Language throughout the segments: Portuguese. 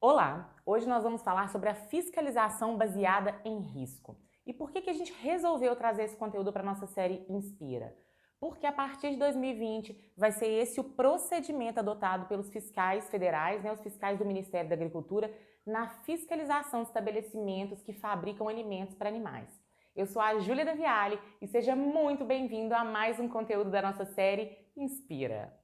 Olá! Hoje nós vamos falar sobre a fiscalização baseada em risco. E por que a gente resolveu trazer esse conteúdo para a nossa série Inspira? Porque a partir de 2020 vai ser esse o procedimento adotado pelos fiscais federais, os fiscais do Ministério da Agricultura, na fiscalização de estabelecimentos que fabricam alimentos para animais. Eu sou a Júlia Daviali e seja muito bem-vindo a mais um conteúdo da nossa série Inspira.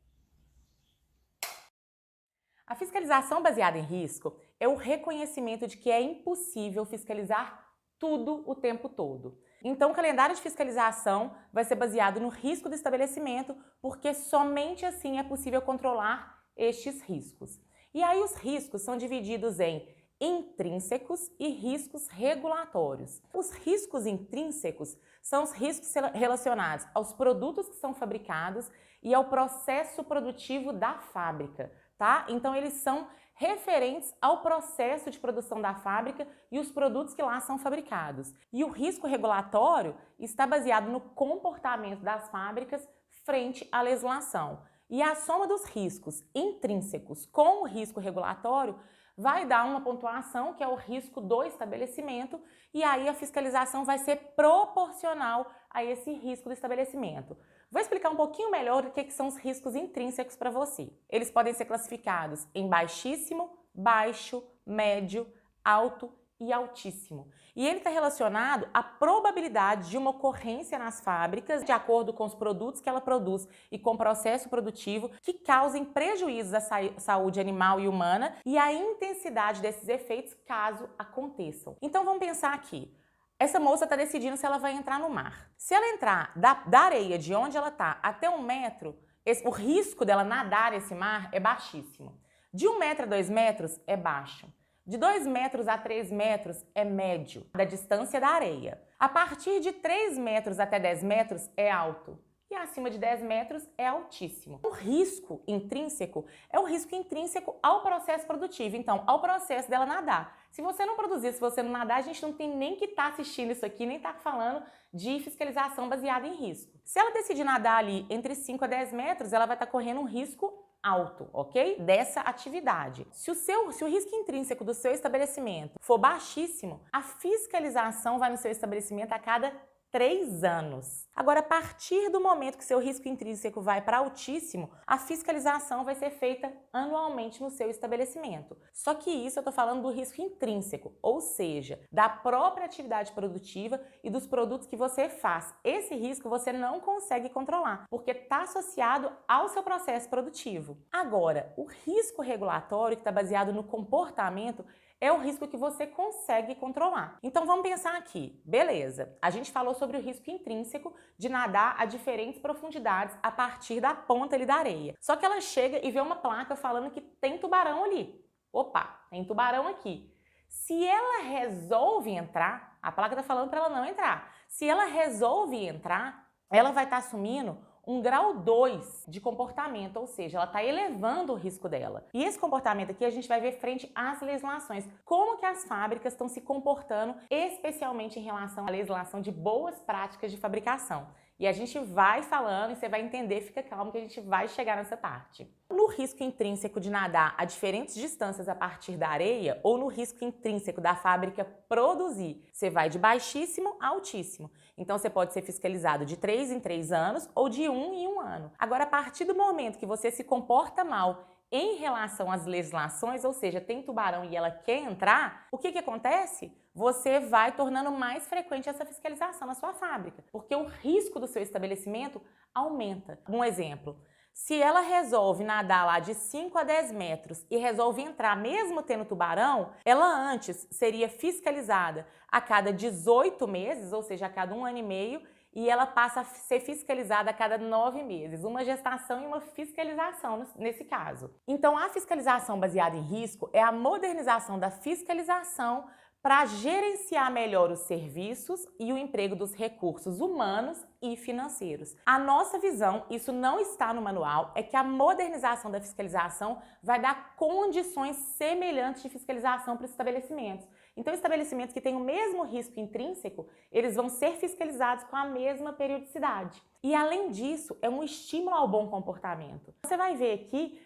A fiscalização baseada em risco é o reconhecimento de que é impossível fiscalizar tudo o tempo todo. Então, o calendário de fiscalização vai ser baseado no risco do estabelecimento, porque somente assim é possível controlar estes riscos. E aí os riscos são divididos em intrínsecos e riscos regulatórios. Os riscos intrínsecos são os riscos relacionados aos produtos que são fabricados e ao processo produtivo da fábrica. Tá? Então, eles são referentes ao processo de produção da fábrica e os produtos que lá são fabricados. E o risco regulatório está baseado no comportamento das fábricas frente à legislação. E a soma dos riscos intrínsecos com o risco regulatório vai dar uma pontuação, que é o risco do estabelecimento, e aí a fiscalização vai ser proporcional a esse risco do estabelecimento. Vou explicar um pouquinho melhor o que são os riscos intrínsecos para você. Eles podem ser classificados em baixíssimo, baixo, médio, alto e altíssimo. E ele está relacionado à probabilidade de uma ocorrência nas fábricas de acordo com os produtos que ela produz e com o processo produtivo que causem prejuízos à saúde animal e humana e à intensidade desses efeitos caso aconteçam. Então vamos pensar aqui. Essa moça está decidindo se ela vai entrar no mar. Se ela entrar da areia de onde ela está até 1 metro, o risco dela nadar nesse mar é baixíssimo. De 1 metro a 2 metros é baixo. De 2 metros a 3 metros é médio, da distância da areia. A partir de 3 metros até 10 metros é alto. E acima de 10 metros é altíssimo. O risco intrínseco é o risco intrínseco ao processo produtivo, então ao processo dela nadar. Se você não produzir, se você não nadar, a gente não tem nem que estar assistindo isso aqui, nem estar falando de fiscalização baseada em risco. Se ela decidir nadar ali entre 5 a 10 metros, ela vai estar correndo um risco alto, ok? Dessa atividade. Se o risco intrínseco do seu estabelecimento for baixíssimo, a fiscalização vai no seu estabelecimento a cada 3 anos. Agora, a partir do momento que seu risco intrínseco vai para altíssimo, a fiscalização vai ser feita anualmente no seu estabelecimento. Só que isso eu estou falando do risco intrínseco, ou seja, da própria atividade produtiva e dos produtos que você faz. Esse risco você não consegue controlar, porque está associado ao seu processo produtivo. Agora, o risco regulatório, que está baseado no comportamento, é o risco que você consegue controlar. Então vamos pensar aqui, beleza, a gente falou sobre o risco intrínseco de nadar a diferentes profundidades a partir da ponta ali da areia. Só que ela chega e vê uma placa falando que tem tubarão ali. Opa, tem tubarão aqui. Se ela resolve entrar, a placa está falando para ela não entrar. Se ela resolve entrar, ela vai estar assumindo um grau 2 de comportamento, ou seja, ela está elevando o risco dela. E esse comportamento aqui a gente vai ver frente às legislações. Como que as fábricas estão se comportando, especialmente em relação à legislação de boas práticas de fabricação. E a gente vai falando e você vai entender, fica calmo que a gente vai chegar nessa parte. No risco intrínseco de nadar a diferentes distâncias a partir da areia ou no risco intrínseco da fábrica produzir, você vai de baixíssimo a altíssimo. Então você pode ser fiscalizado de 3 em 3 anos ou de 1 em 1 ano. Agora, a partir do momento que você se comporta mal em relação às legislações, ou seja, tem tubarão e ela quer entrar, o que acontece? Você vai tornando mais frequente essa fiscalização na sua fábrica, porque o risco do seu estabelecimento aumenta. Um exemplo, se ela resolve nadar lá de 5 a 10 metros e resolve entrar mesmo tendo tubarão, ela antes seria fiscalizada a cada 18 meses, ou seja, a cada 1 ano e meio, e ela passa a ser fiscalizada a cada 9 meses, uma gestação e uma fiscalização nesse caso. Então, a fiscalização baseada em risco é a modernização da fiscalização para gerenciar melhor os serviços e o emprego dos recursos humanos e financeiros. A nossa visão, isso não está no manual, é que a modernização da fiscalização vai dar condições semelhantes de fiscalização para os estabelecimentos. Então, estabelecimentos que têm o mesmo risco intrínseco, eles vão ser fiscalizados com a mesma periodicidade. E, além disso, é um estímulo ao bom comportamento. Você vai ver aqui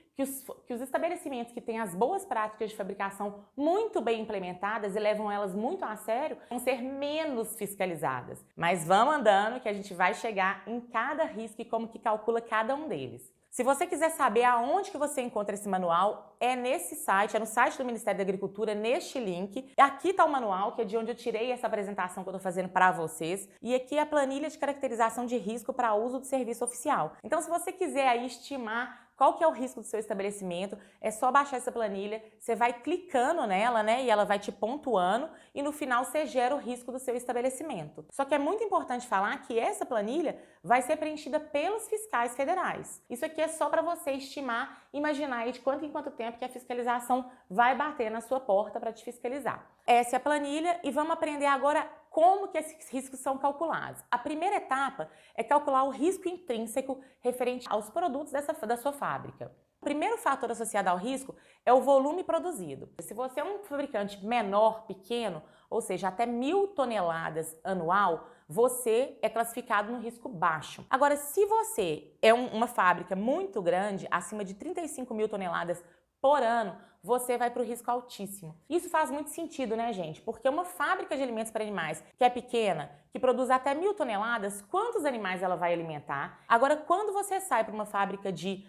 que os estabelecimentos que têm as boas práticas de fabricação muito bem implementadas e levam elas muito a sério vão ser menos fiscalizadas. Mas vamos andando que a gente vai chegar em cada risco e como que calcula cada um deles. Se você quiser saber aonde que você encontra esse manual, é nesse site, é no site do Ministério da Agricultura, neste link. Aqui está o manual, que é de onde eu tirei essa apresentação que eu estou fazendo para vocês. E aqui é a planilha de caracterização de risco para uso do serviço oficial. Então, se você quiser aí estimar qual que é o risco do seu estabelecimento, é só baixar essa planilha, você vai clicando nela, né, e ela vai te pontuando e no final você gera o risco do seu estabelecimento. Só que é muito importante falar que essa planilha vai ser preenchida pelos fiscais federais. Isso aqui é só para você estimar, imaginar aí de quanto em quanto tempo que a fiscalização vai bater na sua porta para te fiscalizar. Essa é a planilha e vamos aprender agora como que esses riscos são calculados. A primeira etapa é calcular o risco intrínseco referente aos produtos da sua fábrica. O primeiro fator associado ao risco é o volume produzido. Se você é um fabricante menor, pequeno, ou seja, até 1.000 toneladas anual, você é classificado no risco baixo. Agora, se você é uma fábrica muito grande, acima de 35.000 toneladas por ano, você vai para o risco altíssimo. Isso faz muito sentido, né, gente? Porque uma fábrica de alimentos para animais que é pequena, que produz até 1.000 toneladas, quantos animais ela vai alimentar? Agora, quando você sai para uma fábrica de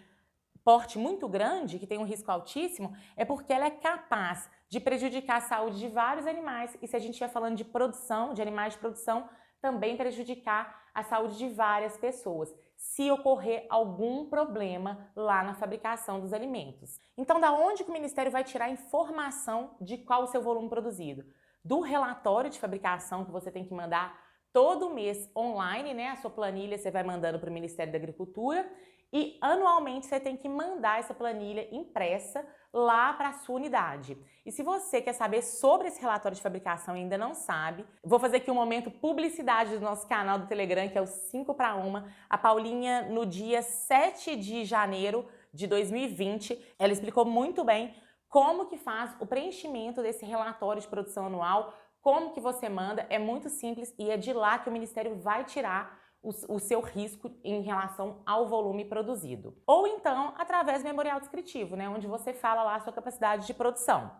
porte muito grande, que tem um risco altíssimo, é porque ela é capaz de prejudicar a saúde de vários animais. E se a gente estiver falando de produção, de animais de produção, também prejudicar a saúde de várias pessoas, se ocorrer algum problema lá na fabricação dos alimentos. Então, da onde que o Ministério vai tirar a informação de qual o seu volume produzido? Do relatório de fabricação que você tem que mandar todo mês online, né? A sua planilha você vai mandando para o Ministério da Agricultura e anualmente você tem que mandar essa planilha impressa lá para a sua unidade. E se você quer saber sobre esse relatório de fabricação e ainda não sabe, vou fazer aqui um momento publicidade do nosso canal do Telegram, que é o 5 para 1. A Paulinha, no dia 7 de janeiro de 2020, ela explicou muito bem como que faz o preenchimento desse relatório de produção anual, como que você manda, é muito simples e é de lá que o Ministério vai tirar o seu risco em relação ao volume produzido. Ou então, através do memorial descritivo, né, onde você fala lá a sua capacidade de produção.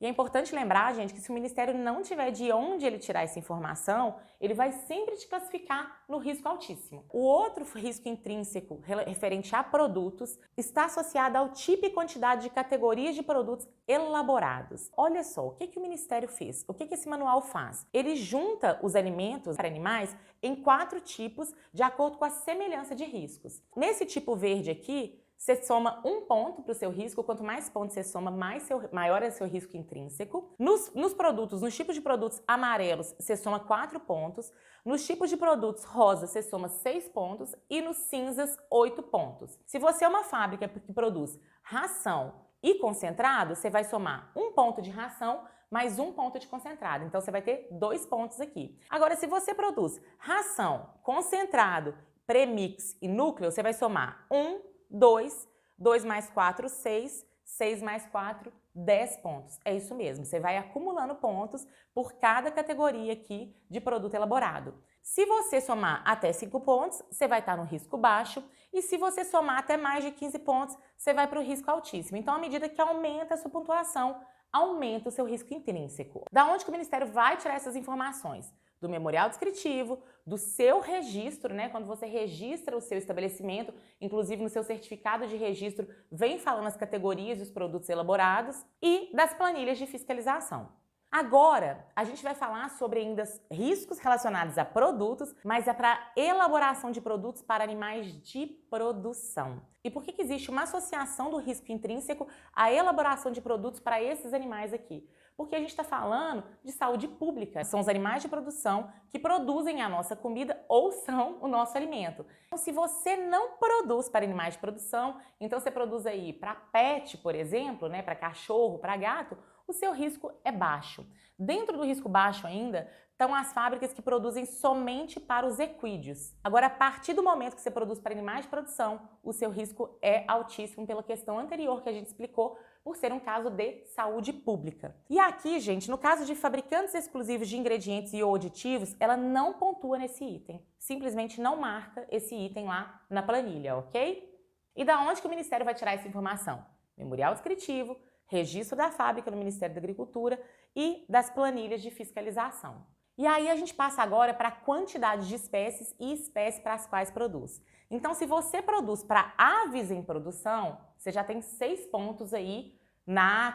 E é importante lembrar, gente, que se o Ministério não tiver de onde ele tirar essa informação, ele vai sempre te classificar no risco altíssimo. O outro risco intrínseco referente a produtos está associado ao tipo e quantidade de categorias de produtos elaborados. Olha só, o que o Ministério fez? O que esse manual faz? Ele junta os alimentos para animais em 4 tipos de acordo com a semelhança de riscos. Nesse tipo verde aqui, você soma 1 ponto para o seu risco, quanto mais pontos você soma, maior é o seu risco intrínseco. Nos produtos, nos tipos de produtos amarelos, você soma 4 pontos. Nos tipos de produtos rosa, você soma 6 pontos. E nos cinzas, 8 pontos. Se você é uma fábrica que produz ração e concentrado, você vai somar 1 ponto de ração mais 1 ponto de concentrado. Então, você vai ter 2 pontos aqui. Agora, se você produz ração, concentrado, premix e núcleo, você vai somar 1, 2, 2 mais 4, 6, 6 mais 4, 10 pontos. É isso mesmo, você vai acumulando pontos por cada categoria aqui de produto elaborado. Se você somar até 5 pontos, você vai estar no risco baixo, e se você somar até mais de 15 pontos, você vai para o risco altíssimo. Então, à medida que aumenta a sua pontuação, aumenta o seu risco intrínseco. Da onde que o Ministério vai tirar essas informações? Do memorial descritivo, do seu registro, né? Quando você registra o seu estabelecimento, inclusive no seu certificado de registro, vem falando as categorias dos produtos elaborados e das planilhas de fiscalização. Agora, a gente vai falar sobre ainda riscos relacionados a produtos, mas é para elaboração de produtos para animais de produção. E por que existe uma associação do risco intrínseco à elaboração de produtos para esses animais aqui? Porque a gente está falando de saúde pública. São os animais de produção que produzem a nossa comida ou são o nosso alimento. Então, se você não produz para animais de produção, então você produz aí para pet, por exemplo, né, para cachorro, para gato, o seu risco é baixo. Dentro do risco baixo ainda estão as fábricas que produzem somente para os equídeos. Agora, a partir do momento que você produz para animais de produção, o seu risco é altíssimo pela questão anterior que a gente explicou, por ser um caso de saúde pública. E aqui, gente, no caso de fabricantes exclusivos de ingredientes e ou aditivos, ela não pontua nesse item. Simplesmente não marca esse item lá na planilha, ok? E da onde que o Ministério vai tirar essa informação? Memorial descritivo, registro da fábrica no Ministério da Agricultura e das planilhas de fiscalização. E aí a gente passa agora para a quantidade de espécies e espécies para as quais produz. Então, se você produz para aves em produção, você já tem 6 pontos aí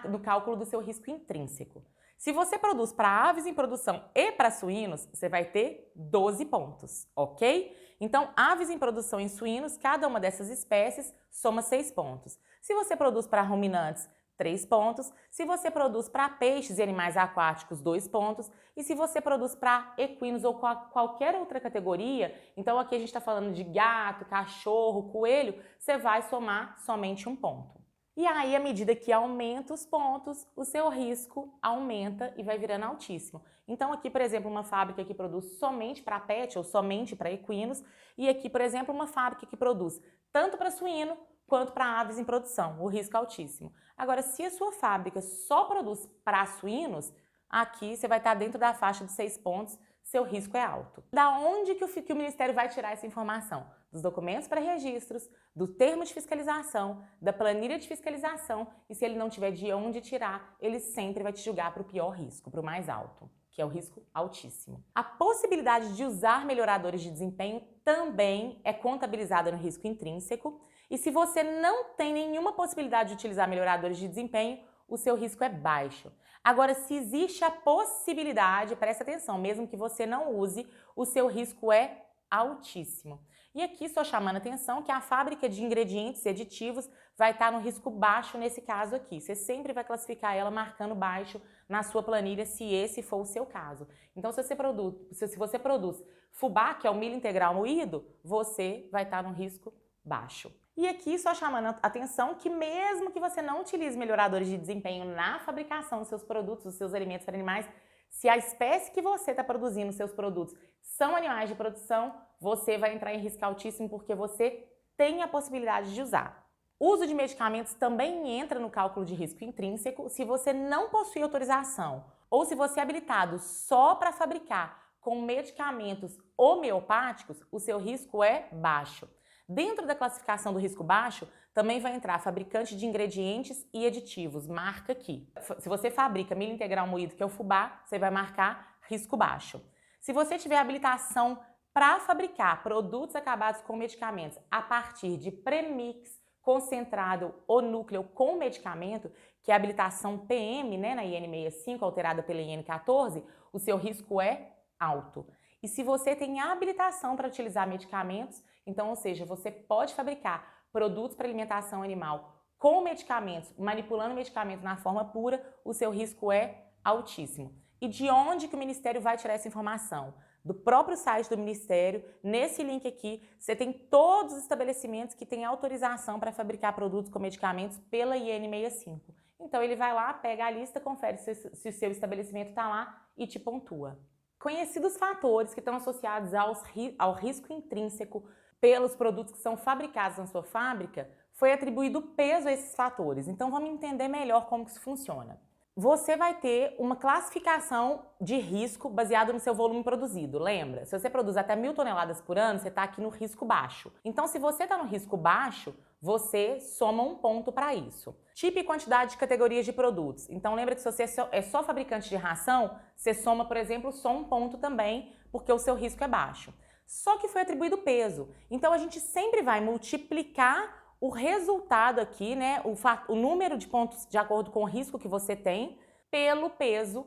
no cálculo do seu risco intrínseco. Se você produz para aves em produção e para suínos, você vai ter 12 pontos, ok? Então, aves em produção em suínos, cada uma dessas espécies soma 6 pontos. Se você produz para ruminantes, 3 pontos. Se você produz para peixes e animais aquáticos, 2 pontos. E se você produz para equinos ou qualquer outra categoria, então aqui a gente está falando de gato, cachorro, coelho, você vai somar somente 1 ponto. E aí, à medida que aumenta os pontos, o seu risco aumenta e vai virando altíssimo. Então aqui, por exemplo, uma fábrica que produz somente para pet ou somente para equinos, e aqui, por exemplo, uma fábrica que produz tanto para suíno quanto para aves em produção, o risco é altíssimo. Agora, se a sua fábrica só produz para suínos, aqui você vai estar dentro da faixa de 6 pontos, seu risco é alto. Da onde que o Ministério vai tirar essa informação? Dos documentos pré-registros, do termo de fiscalização, da planilha de fiscalização, e se ele não tiver de onde tirar, ele sempre vai te julgar para o pior risco, para o mais alto, que é o risco altíssimo. A possibilidade de usar melhoradores de desempenho também é contabilizada no risco intrínseco, e se você não tem nenhuma possibilidade de utilizar melhoradores de desempenho, o seu risco é baixo. Agora, se existe a possibilidade, presta atenção, mesmo que você não use, o seu risco é altíssimo. E aqui estou chamando a atenção que a fábrica de ingredientes e aditivos vai estar no risco baixo nesse caso aqui. Você sempre vai classificar ela marcando baixo na sua planilha, se esse for o seu caso. Então, se você produz fubá, que é o milho integral moído, você vai estar no risco baixo. E aqui só chamando a atenção que mesmo que você não utilize melhoradores de desempenho na fabricação dos seus produtos, dos seus alimentos para animais, se a espécie que você está produzindo seus produtos são animais de produção, você vai entrar em risco altíssimo porque você tem a possibilidade de usar. O uso de medicamentos também entra no cálculo de risco intrínseco se você não possui autorização ou se você é habilitado só para fabricar com medicamentos homeopáticos, o seu risco é baixo. Dentro da classificação do risco baixo, também vai entrar fabricante de ingredientes e aditivos, marca aqui. Se você fabrica milho integral moído, que é o fubá, você vai marcar risco baixo. Se você tiver habilitação para fabricar produtos acabados com medicamentos a partir de premix, concentrado ou núcleo com medicamento, que é a habilitação PM, né, na IN 65, alterada pela IN 14, o seu risco é alto. E se você tem habilitação para utilizar medicamentos, então, ou seja, você pode fabricar produtos para alimentação animal com medicamentos, manipulando medicamentos na forma pura, o seu risco é altíssimo. E de onde que o Ministério vai tirar essa informação? Do próprio site do Ministério, nesse link aqui, você tem todos os estabelecimentos que têm autorização para fabricar produtos com medicamentos pela IN 65. Então, ele vai lá, pega a lista, confere se o seu estabelecimento está lá e te pontua. Conhecidos fatores que estão associados ao risco intrínseco pelos produtos que são fabricados na sua fábrica, foi atribuído peso a esses fatores. Então vamos entender melhor como que isso funciona. Você vai ter uma classificação de risco baseado no seu volume produzido. Lembra? Se você produz até 1.000 toneladas por ano, você está aqui no risco baixo. Então, se você está no risco baixo, você soma 1 ponto para isso. Tipo e quantidade de categorias de produtos. Então, lembra que se você é só fabricante de ração, você soma, por exemplo, só 1 ponto também, porque o seu risco é baixo. Só que foi atribuído peso. Então, a gente sempre vai multiplicar o resultado aqui, né, o número de pontos de acordo com o risco que você tem, pelo peso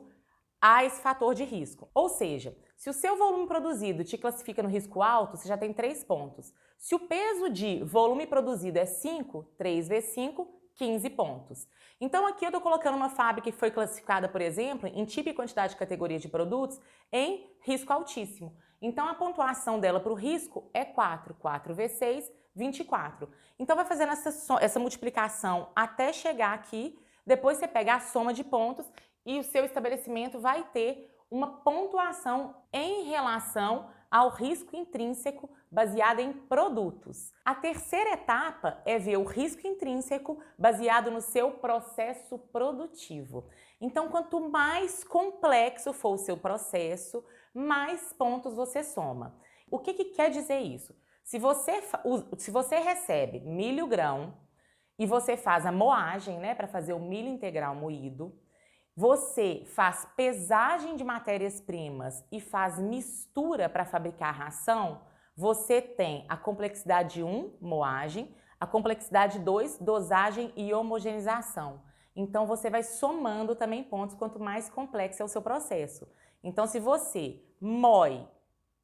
a esse fator de risco. Ou seja, se o seu volume produzido te classifica no risco alto, você já tem 3 pontos. Se o peso de volume produzido é 5, 3 vezes 5, 15 pontos. Então aqui eu estou colocando uma fábrica que foi classificada, por exemplo, em tipo e quantidade de categorias de produtos em risco altíssimo. Então a pontuação dela para o risco é 4. 4 vezes 6, 24. Então vai fazendo essa multiplicação até chegar aqui, depois você pega a soma de pontos e o seu estabelecimento vai ter uma pontuação em relação ao risco intrínseco baseada em produtos. A terceira etapa é ver o risco intrínseco baseado no seu processo produtivo. Então, quanto mais complexo for o seu processo, mais pontos você soma. O que quer dizer isso? Se você recebe milho grão e você faz a moagem, né, para fazer o milho integral moído, você faz pesagem de matérias-primas e faz mistura para fabricar a ração, você tem a complexidade 1, moagem, a complexidade 2, dosagem e homogeneização. Então, você vai somando também pontos quanto mais complexo é o seu processo. Então, se você moe,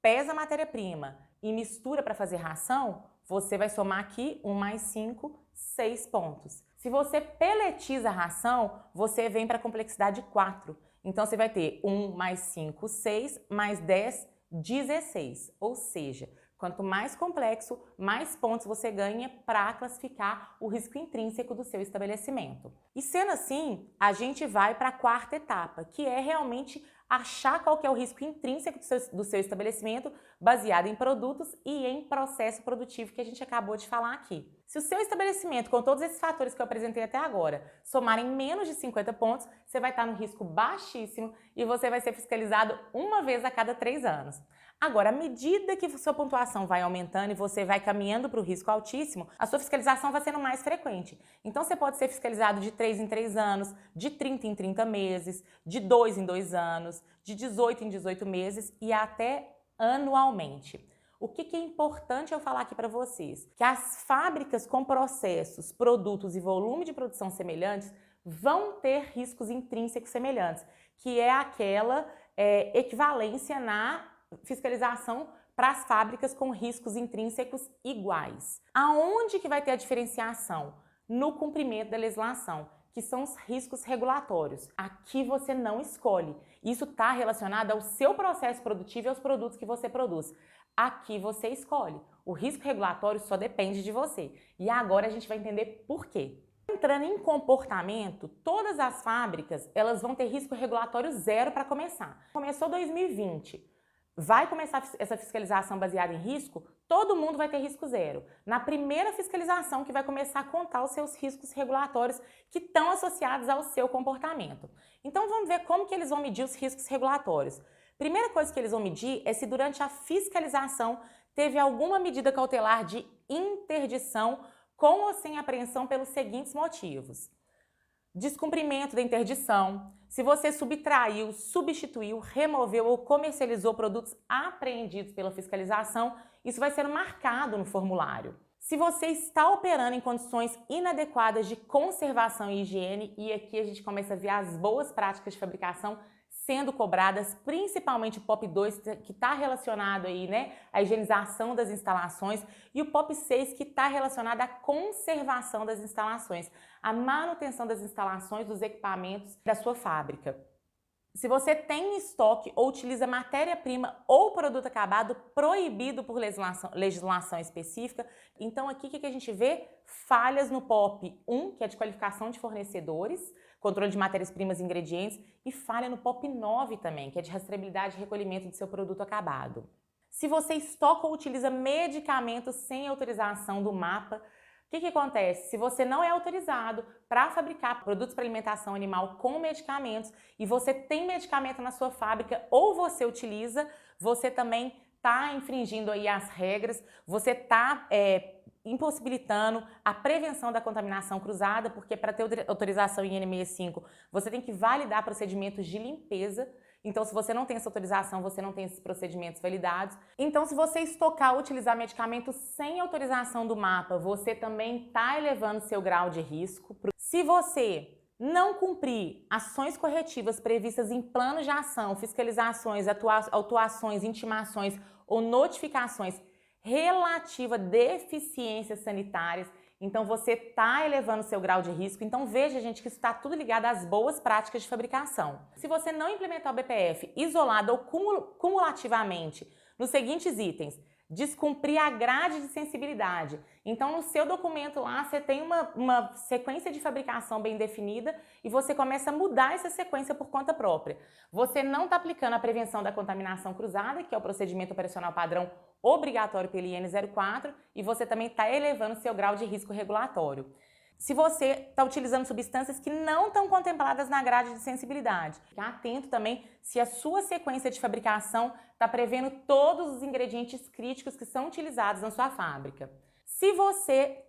pesa a matéria-prima e mistura para fazer ração, você vai somar aqui 1 mais 5, 6 pontos. Se você peletiza a ração, você vem para a complexidade 4. Então, você vai ter 1 mais 5, 6, mais 10, 16. Ou seja, quanto mais complexo, mais pontos você ganha para classificar o risco intrínseco do seu estabelecimento. E sendo assim, a gente vai para a quarta etapa, que é realmente achar qual que é o risco intrínseco do seu estabelecimento baseado em produtos e em processo produtivo que a gente acabou de falar aqui. Se o seu estabelecimento, com todos esses fatores que eu apresentei até agora, somarem menos de 50 pontos, você vai estar no risco baixíssimo e você vai ser fiscalizado uma vez a cada 3 anos. Agora, à medida que sua pontuação vai aumentando e você vai caminhando para o risco altíssimo, a sua fiscalização vai sendo mais frequente. Então, você pode ser fiscalizado de 3 em 3 anos, de 30 em 30 meses, de 2 em 2 anos, de 18 em 18 meses e até anualmente. O que é importante eu falar aqui para vocês? Que as fábricas com processos, produtos e volume de produção semelhantes vão ter riscos intrínsecos semelhantes, que é aquela equivalência na fiscalização para as fábricas com riscos intrínsecos iguais. Aonde que vai ter a diferenciação? No cumprimento da legislação, que são os riscos regulatórios. Aqui você não escolhe. Isso está relacionado ao seu processo produtivo e aos produtos que você produz. Aqui você escolhe. O risco regulatório só depende de você. E agora a gente vai entender por quê. Entrando em comportamento, todas as fábricas elas vão ter risco regulatório zero para começar. Começou 2020. Vai começar essa fiscalização baseada em risco, todo mundo vai ter risco zero. Na primeira fiscalização que vai começar a contar os seus riscos regulatórios que estão associados ao seu comportamento. Então vamos ver como que eles vão medir os riscos regulatórios. Primeira coisa que eles vão medir é se durante a fiscalização teve alguma medida cautelar de interdição com ou sem apreensão pelos seguintes motivos. Descumprimento da interdição, se você subtraiu, substituiu, removeu ou comercializou produtos apreendidos pela fiscalização, isso vai ser marcado no formulário. Se você está operando em condições inadequadas de conservação e higiene, e aqui a gente começa a ver as boas práticas de fabricação sendo cobradas, principalmente o POP 2, que está relacionado aí, né, à higienização das instalações, e o POP 6, que está relacionado à conservação das instalações, à manutenção das instalações, dos equipamentos da sua fábrica. Se você tem em estoque ou utiliza matéria-prima ou produto acabado proibido por legislação específica, então aqui o que a gente vê? Falhas no POP 1, que é de qualificação de fornecedores, controle de matérias-primas e ingredientes, e falha no POP 9 também, que é de rastreabilidade e recolhimento do seu produto acabado. Se você estoca ou utiliza medicamentos sem autorização do MAPA, o que acontece? Se você não é autorizado para fabricar produtos para alimentação animal com medicamentos e você tem medicamento na sua fábrica ou você utiliza, você também está infringindo aí as regras, você está impossibilitando a prevenção da contaminação cruzada, porque para ter autorização em N65 você tem que validar procedimentos de limpeza. Então, se você não tem essa autorização, você não tem esses procedimentos validados. Então, se você estocar ou utilizar medicamentos sem autorização do MAPA, você também está elevando seu grau de risco. Se você não cumprir ações corretivas previstas em planos de ação, fiscalizações, autuações, intimações ou notificações relativa a deficiências sanitárias, então você está elevando seu grau de risco. Então veja, gente, que isso está tudo ligado às boas práticas de fabricação. Se você não implementar o BPF isolado ou cumulativamente nos seguintes itens: descumprir a grade de sensibilidade. Então no seu documento lá você tem uma sequência de fabricação bem definida e você começa a mudar essa sequência por conta própria. Você não está aplicando a prevenção da contaminação cruzada, que é o procedimento operacional padrão obrigatório pelo IN 04, e você também está elevando seu grau de risco regulatório. Se você está utilizando substâncias que não estão contempladas na grade de sensibilidade. Fique atento também se a sua sequência de fabricação está prevendo todos os ingredientes críticos que são utilizados na sua fábrica. Se você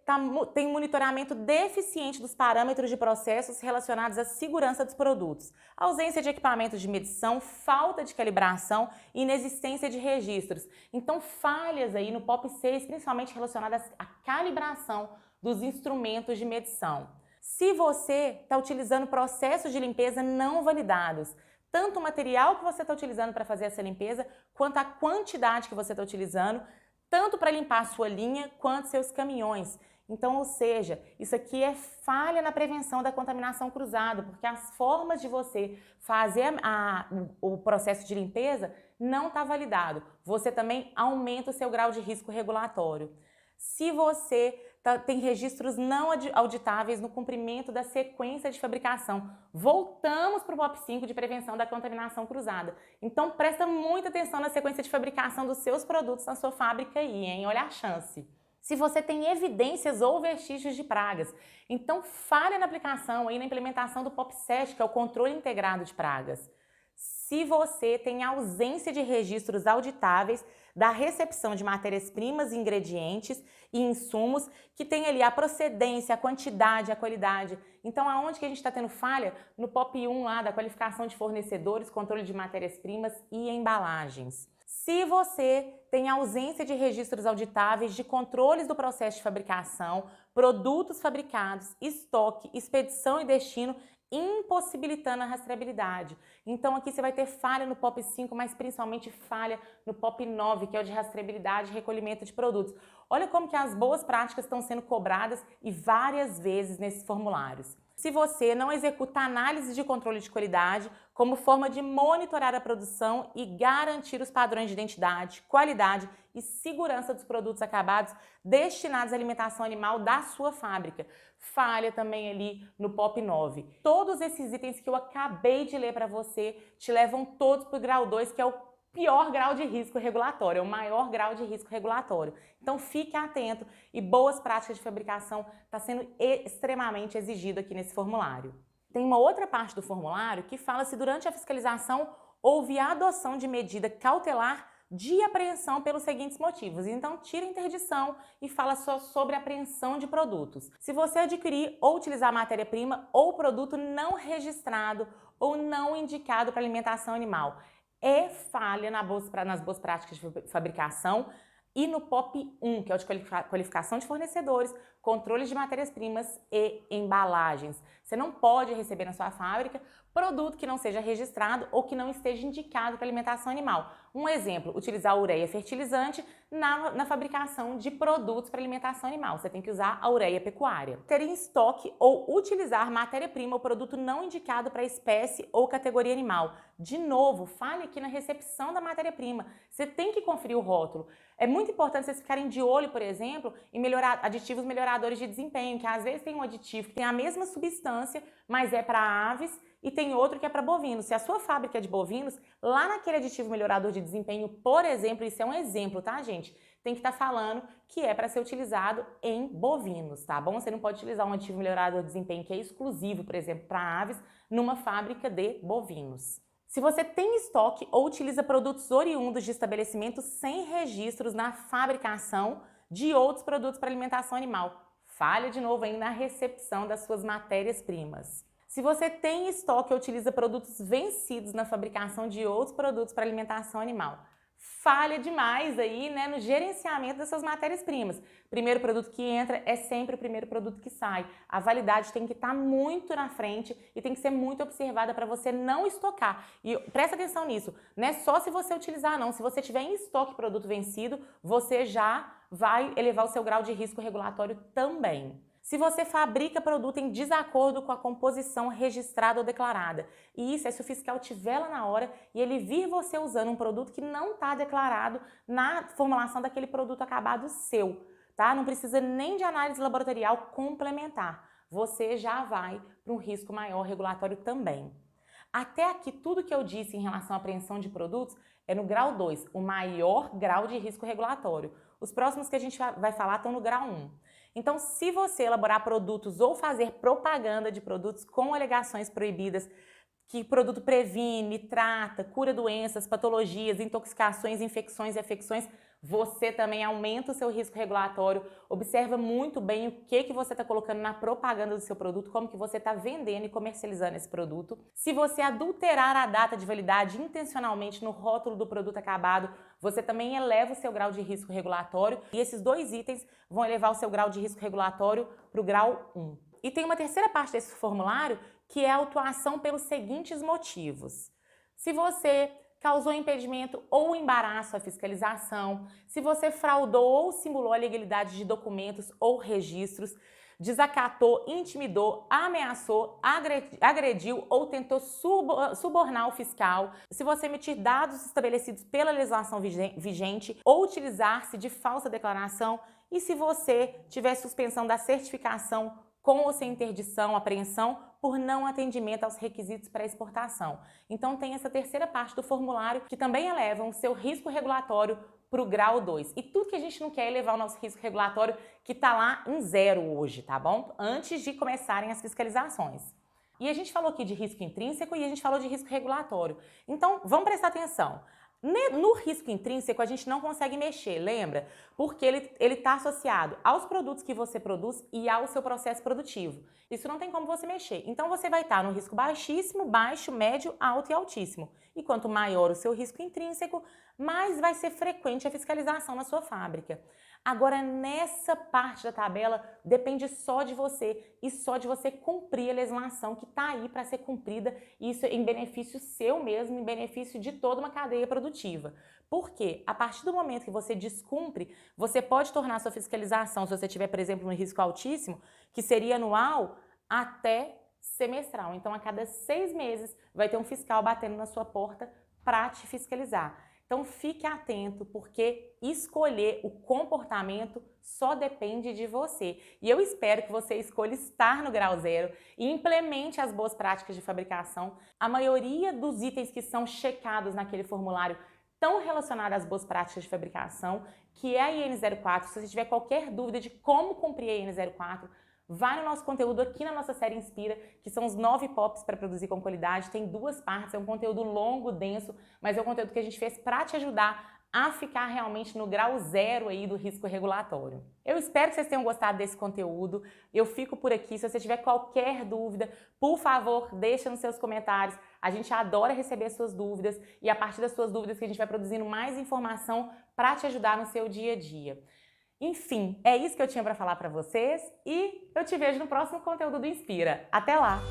tem um monitoramento deficiente dos parâmetros de processos relacionados à segurança dos produtos, ausência de equipamentos de medição, falta de calibração e inexistência de registros. Então, falhas aí no POP 6, principalmente relacionadas à calibração dos instrumentos de medição. Se você está utilizando processos de limpeza não validados, tanto o material que você está utilizando para fazer essa limpeza, quanto a quantidade que você está utilizando, tanto para limpar a sua linha quanto seus caminhões. Então, ou seja, isso aqui é falha na prevenção da contaminação cruzada, porque as formas de você fazer o processo de limpeza não está validado. Você também aumenta o seu grau de risco regulatório. Se você tem registros não auditáveis no cumprimento da sequência de fabricação. Voltamos para o POP 5 de prevenção da contaminação cruzada. Então presta muita atenção na sequência de fabricação dos seus produtos na sua fábrica aí, hein? Olha a chance. Se você tem evidências ou vestígios de pragas, então falha na aplicação aí na implementação do POP 7, que é o controle integrado de pragas. Se você tem ausência de registros auditáveis da recepção de matérias-primas, ingredientes e insumos que tem ali a procedência, a quantidade, a qualidade. Então, aonde que a gente está tendo falha? No POP 1 lá da qualificação de fornecedores, controle de matérias-primas e embalagens. Se você tem ausência de registros auditáveis de controles do processo de fabricação, produtos fabricados, estoque, expedição e destino, impossibilitando a rastreabilidade. Então aqui você vai ter falha no POP 5, mas principalmente falha no POP 9, que é o de rastreabilidade e recolhimento de produtos. Olha como que as boas práticas estão sendo cobradas e várias vezes nesses formulários. Se você não executa análise de controle de qualidade como forma de monitorar a produção e garantir os padrões de identidade, qualidade e segurança dos produtos acabados destinados à alimentação animal da sua fábrica. Falha também ali no POP 9. Todos esses itens que eu acabei de ler para você te levam todos para o grau 2, que é o pior grau de risco regulatório, é o maior grau de risco regulatório. Então fique atento e boas práticas de fabricação está sendo extremamente exigido aqui nesse formulário. Tem uma outra parte do formulário que fala se durante a fiscalização houve a adoção de medida cautelar de apreensão pelos seguintes motivos. Então tira a interdição e fala só sobre apreensão de produtos. Se você adquirir ou utilizar matéria-prima ou produto não registrado ou não indicado para alimentação animal, é falha nas boas práticas de fabricação e no POP 1, que é o de qualificação de fornecedores, controles de matérias-primas e embalagens. Você não pode receber na sua fábrica produto que não seja registrado ou que não esteja indicado para alimentação animal. Um exemplo, utilizar ureia fertilizante na fabricação de produtos para alimentação animal. Você tem que usar a ureia pecuária. Ter em estoque ou utilizar matéria-prima ou produto não indicado para espécie ou categoria animal. De novo, fale aqui na recepção da matéria-prima. Você tem que conferir o rótulo. É muito importante vocês ficarem de olho, por exemplo, em aditivos melhoradores de desempenho, que às vezes tem um aditivo que tem a mesma substância, mas é para aves, e tem outro que é para bovinos. Se a sua fábrica é de bovinos, lá naquele aditivo melhorador de desempenho, por exemplo, isso é um exemplo, tá, gente? Tem que estar falando que é para ser utilizado em bovinos, tá bom? Você não pode utilizar um aditivo melhorador de desempenho que é exclusivo, por exemplo, para aves, numa fábrica de bovinos. Se você tem estoque ou utiliza produtos oriundos de estabelecimentos sem registros na fabricação de outros produtos para alimentação animal, falha de novo aí na recepção das suas matérias-primas. Se você tem estoque ou utiliza produtos vencidos na fabricação de outros produtos para alimentação animal, falha demais aí, né, no gerenciamento das suas matérias-primas. Primeiro produto que entra é sempre o primeiro produto que sai. A validade tem que estar muito na frente e tem que ser muito observada para você não estocar. E presta atenção nisso, não é só se você utilizar não. Se você tiver em estoque produto vencido, você já vai elevar o seu grau de risco regulatório também. Se você fabrica produto em desacordo com a composição registrada ou declarada, e isso é se o fiscal tiver lá na hora e ele vir você usando um produto que não está declarado na formulação daquele produto acabado seu, tá? Não precisa nem de análise laboratorial complementar. Você já vai para um risco maior regulatório também. Até aqui, tudo que eu disse em relação à apreensão de produtos é no grau 2, o maior grau de risco regulatório. Os próximos que a gente vai falar estão no grau 1. Então, se você elaborar produtos ou fazer propaganda de produtos com alegações proibidas, que o produto previne, trata, cura doenças, patologias, intoxicações, infecções e afecções, você também aumenta o seu risco regulatório. Observa muito bem o que você está colocando na propaganda do seu produto, como que você está vendendo e comercializando esse produto. Se você adulterar a data de validade intencionalmente no rótulo do produto acabado, você também eleva o seu grau de risco regulatório, e esses dois itens vão elevar o seu grau de risco regulatório para o grau 1. E tem uma terceira parte desse formulário, que é a autuação pelos seguintes motivos. Se você causou impedimento ou embaraço à fiscalização, se você fraudou ou simulou a legalidade de documentos ou registros, desacatou, intimidou, ameaçou, agrediu ou tentou subornar o fiscal, se você emitir dados estabelecidos pela legislação vigente ou utilizar-se de falsa declaração, e se você tiver suspensão da certificação com ou sem interdição, apreensão, por não atendimento aos requisitos para exportação. Então tem essa terceira parte do formulário que também eleva o seu risco regulatório para o grau 2. E tudo que a gente não quer é elevar o nosso risco regulatório, que está lá em 0 hoje, tá bom? Antes de começarem as fiscalizações. E a gente falou aqui de risco intrínseco e a gente falou de risco regulatório. Então vamos prestar atenção. No risco intrínseco a gente não consegue mexer, lembra? Porque ele está associado aos produtos que você produz e ao seu processo produtivo. Isso não tem como você mexer. Então você vai estar no risco baixíssimo, baixo, médio, alto e altíssimo. E quanto maior o seu risco intrínseco, mais vai ser frequente a fiscalização na sua fábrica. Agora, nessa parte da tabela, depende só de você e só de você cumprir a legislação que está aí para ser cumprida, isso em benefício seu mesmo, em benefício de toda uma cadeia produtiva. Por quê? A partir do momento que você descumpre, você pode tornar sua fiscalização, se você tiver, por exemplo, um risco altíssimo, que seria anual, até semestral. Então, a cada 6 meses, vai ter um fiscal batendo na sua porta para te fiscalizar. Então fique atento, porque escolher o comportamento só depende de você. E eu espero que você escolha estar no grau 0 e implemente as boas práticas de fabricação. A maioria dos itens que são checados naquele formulário estão relacionados às boas práticas de fabricação, que é a IN04. Se você tiver qualquer dúvida de como cumprir a IN04, vai no nosso conteúdo aqui na nossa série Inspira, que são os 9 POPs para produzir com qualidade. Tem 2 partes, é um conteúdo longo, denso, mas é um conteúdo que a gente fez para te ajudar a ficar realmente no grau 0 aí do risco regulatório. Eu espero que vocês tenham gostado desse conteúdo. Eu fico por aqui. Se você tiver qualquer dúvida, por favor, deixa nos seus comentários. A gente adora receber suas dúvidas e a partir das suas dúvidas que a gente vai produzindo mais informação para te ajudar no seu dia a dia. Enfim, é isso que eu tinha para falar para vocês e eu te vejo no próximo conteúdo do Inspira. Até lá!